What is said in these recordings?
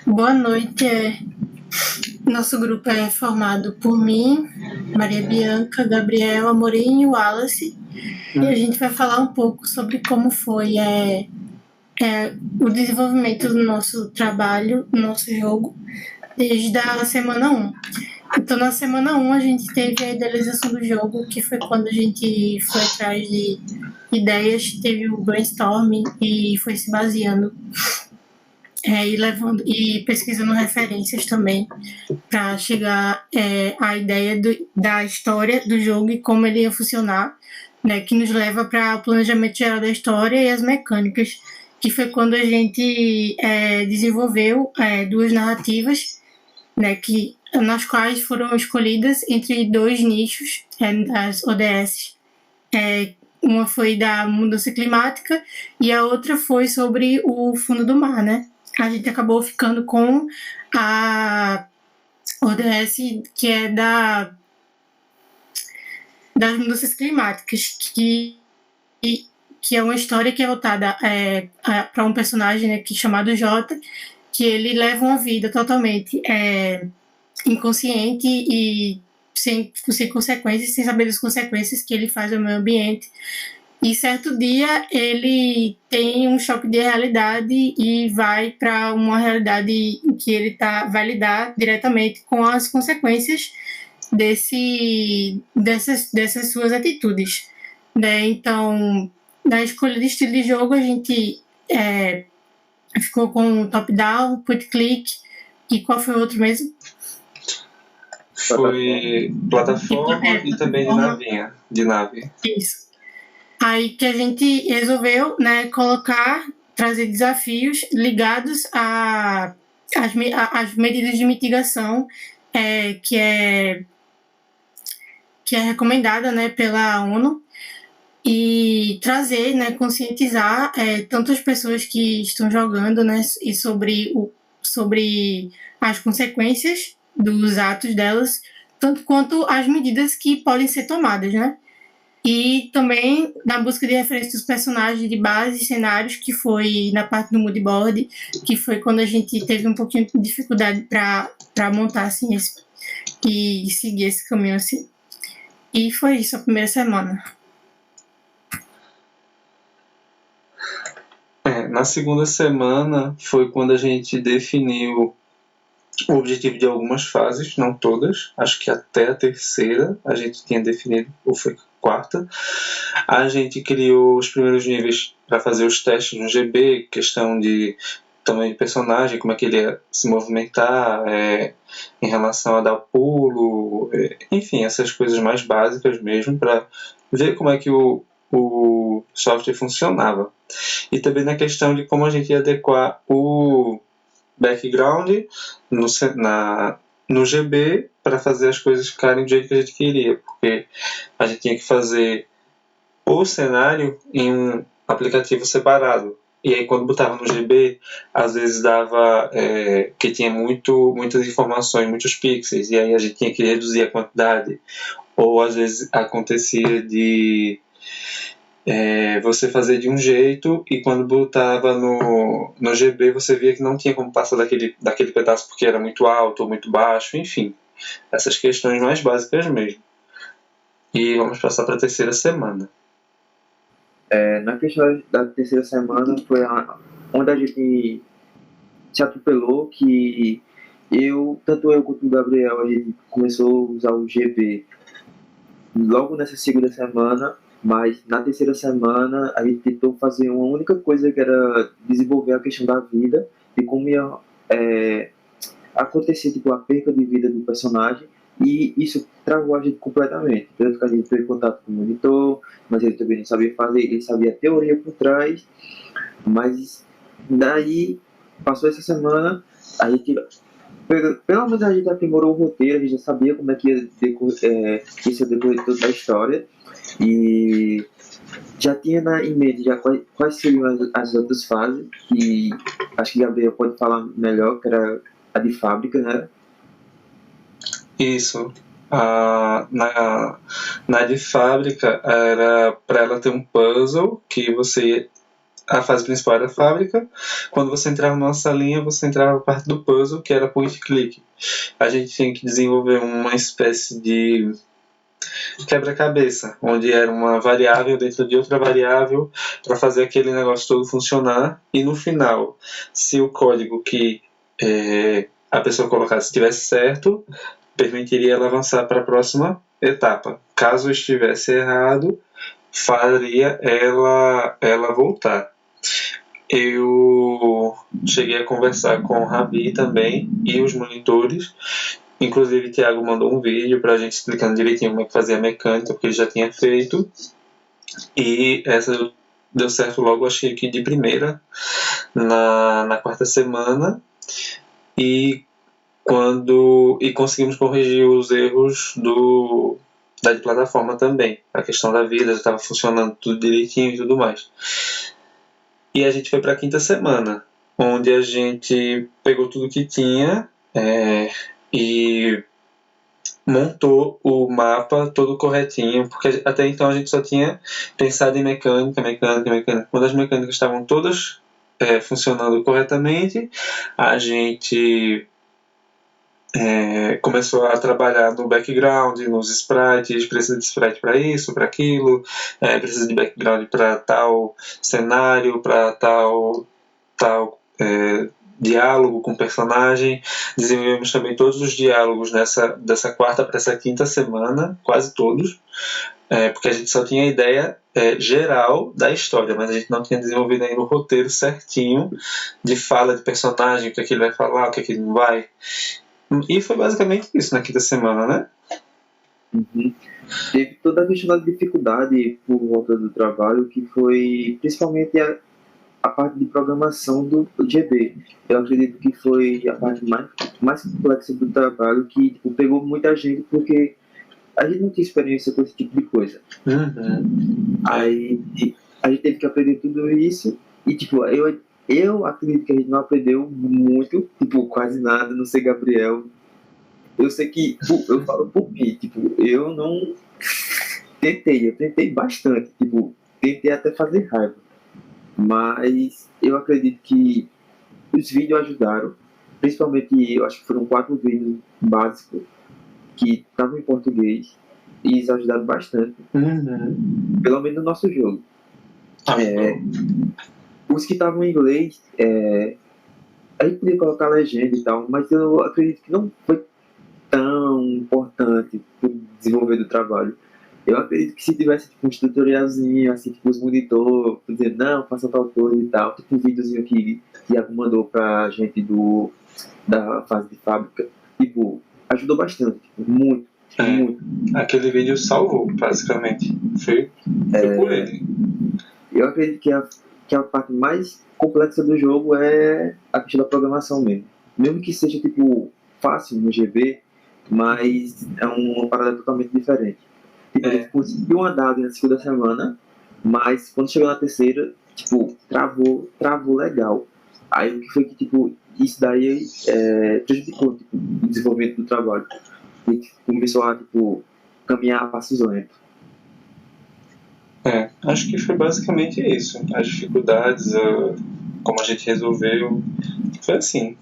Boa noite. Nosso grupo é formado por mim, Maria Bianca, Gabriel Amorim e Wallace. E a gente vai falar um pouco sobre como foi o desenvolvimento do nosso trabalho, do nosso jogo, desde a semana 1. Então, na semana 1, a gente teve a idealização do jogo, que foi quando a gente foi atrás de ideias, teve o brainstorming e foi se baseando e pesquisando referências também para chegar à ideia da história do jogo e como ele ia funcionar, né, que nos leva para o planejamento geral da história e as mecânicas, que foi quando a gente desenvolveu duas narrativas, né, nas quais foram escolhidas entre dois nichos das ODS. Uma foi da mudança climática e a outra foi sobre o fundo do mar, né? A gente acabou ficando com a ODS, que é das mudanças climáticas, que é uma história que é voltada para um personagem, né, chamado Jota, que ele leva uma vida totalmente inconsciente e sem consequências, sem saber das consequências que ele faz ao meio ambiente. E certo dia ele tem um choque de realidade e vai para uma realidade em que ele vai lidar diretamente com as consequências dessas suas atitudes, né? Então, na escolha de estilo de jogo, a gente ficou com top-down, point-click, e qual foi o outro mesmo? Foi plataforma e também de nave. Isso. Aí que a gente resolveu, né, trazer desafios ligados às medidas de mitigação que é recomendada, né, pela ONU, e trazer, né, conscientizar tanto as pessoas que estão jogando, né, e sobre as consequências dos atos delas, tanto quanto as medidas que podem ser tomadas, né? E também na busca de referência dos personagens de base e cenários, que foi na parte do moodboard, que foi quando a gente teve um pouquinho de dificuldade para montar assim e seguir esse caminho assim. E foi isso a primeira semana. Na segunda semana foi quando a gente definiu o objetivo de algumas fases, não todas, acho que até a terceira a gente tinha definido, ou foi quarta. A gente criou os primeiros níveis para fazer os testes no GB, questão de tamanho de personagem, como é que ele ia se movimentar, em relação a dar pulo, enfim, essas coisas mais básicas mesmo, para ver como é que o software funcionava. E também na questão de como a gente ia adequar o background no GB para fazer as coisas ficarem do jeito que a gente queria, porque a gente tinha que fazer o cenário em um aplicativo separado. E aí quando botava no GB, às vezes dava que tinha muitas informações, muitos pixels, e aí a gente tinha que reduzir a quantidade. Ou às vezes acontecia de você fazer de um jeito e quando botava no GB você via que não tinha como passar daquele pedaço porque era muito alto ou muito baixo, enfim. Essas questões mais básicas mesmo. E vamos passar para a terceira semana. Na questão da terceira semana foi onde a gente se atropelou, que tanto eu quanto o Gabriel, a gente começou a usar o GB logo nessa segunda semana, mas na terceira semana a gente tentou fazer uma única coisa, que era desenvolver a questão da vida e como ia acontecer tipo, a perca de vida do personagem, e isso travou a gente completamente. Tanto que a gente teve contato com o monitor, mas ele também não sabia fazer, ele sabia a teoria por trás, mas daí passou essa semana, a gente pelo menos a gente aprimorou o roteiro, a gente já sabia como é que ia decorrer toda a história, e já tinha em mente já quais seriam as outras fases, que acho que Gabriel pode falar melhor, que era a de fábrica, né? Isso. Na de fábrica era para ela ter um puzzle que você a fase principal era a fábrica. Quando você entrava numa salinha, você entrava na parte do puzzle, que era point click. A gente tinha que desenvolver uma espécie de quebra-cabeça, onde era uma variável dentro de outra variável para fazer aquele negócio todo funcionar. E no final, se o código que a pessoa colocasse estivesse certo, permitiria ela avançar para a próxima etapa. Caso estivesse errado, faria ela voltar. Eu cheguei a conversar com o Rabi também e os monitores. Inclusive, o Thiago mandou um vídeo pra gente explicando direitinho como é que fazia a mecânica, porque ele já tinha feito. E essa deu certo logo, achei que de primeira, na quarta semana. E conseguimos corrigir os erros da de plataforma também. A questão da vida já estava funcionando tudo direitinho e tudo mais. E a gente foi para a quinta semana, onde a gente pegou tudo que tinha e montou o mapa todo corretinho, porque até então a gente só tinha pensado em mecânica. Quando as mecânicas estavam todas funcionando corretamente, a gente começou a trabalhar no background, nos sprites. Precisa de sprite para isso, para aquilo, precisa de background para tal cenário, para tal diálogo com personagem. Desenvolvemos também todos os diálogos dessa quarta para essa quinta semana, quase todos, porque a gente só tinha a ideia geral da história, mas a gente não tinha desenvolvido ainda o roteiro certinho de fala de personagem, o que é que ele vai falar, o que é que ele não vai. E foi basicamente isso na quinta semana, né? Uhum. Teve toda a questão da dificuldade por volta do trabalho, que foi principalmente a parte de programação do GB. Eu acredito que foi a parte mais complexa do trabalho, que pegou muita gente, porque a gente não tinha experiência com esse tipo de coisa. Uhum. Aí a gente teve que aprender tudo isso, e eu acredito que a gente não aprendeu muito, quase nada, não sei, Gabriel. Eu sei que, eu falo por mim, eu não eu tentei bastante, tentei até fazer raiva. Mas eu acredito que os vídeos ajudaram, principalmente eu acho que foram 4 vídeos básicos que estavam em português, e eles ajudaram bastante, pelo menos no nosso jogo. Os que estavam em inglês, a gente podia colocar legenda e tal, mas eu acredito que não foi tão importante para o desenvolver do trabalho. Eu acredito que se tivesse uns tutorialzinho, assim, os monitor, dizer, não, faça tal coisa e tal, um videozinho que o Thiago mandou pra gente da fase de fábrica, ajudou bastante, muito. Aquele vídeo salvou, basicamente. Foi por ele. Eu acredito que a parte mais complexa do jogo é a questão da programação mesmo. Mesmo que seja, fácil no GB, mas é uma parada totalmente diferente. A gente conseguiu andar na segunda semana, mas quando chegou na terceira, travou legal. Aí o que foi que, isso daí prejudicou o desenvolvimento do trabalho. E começou a, caminhar a passos lentos. Acho que foi basicamente isso. As dificuldades, como a gente resolveu, foi assim.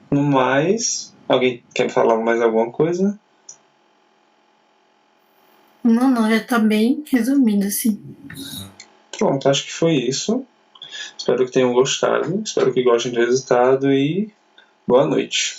No mais, alguém quer falar mais alguma coisa? Não, já tá bem resumido, assim. Pronto, acho que foi isso. Espero que tenham gostado. Espero que gostem do resultado e boa noite.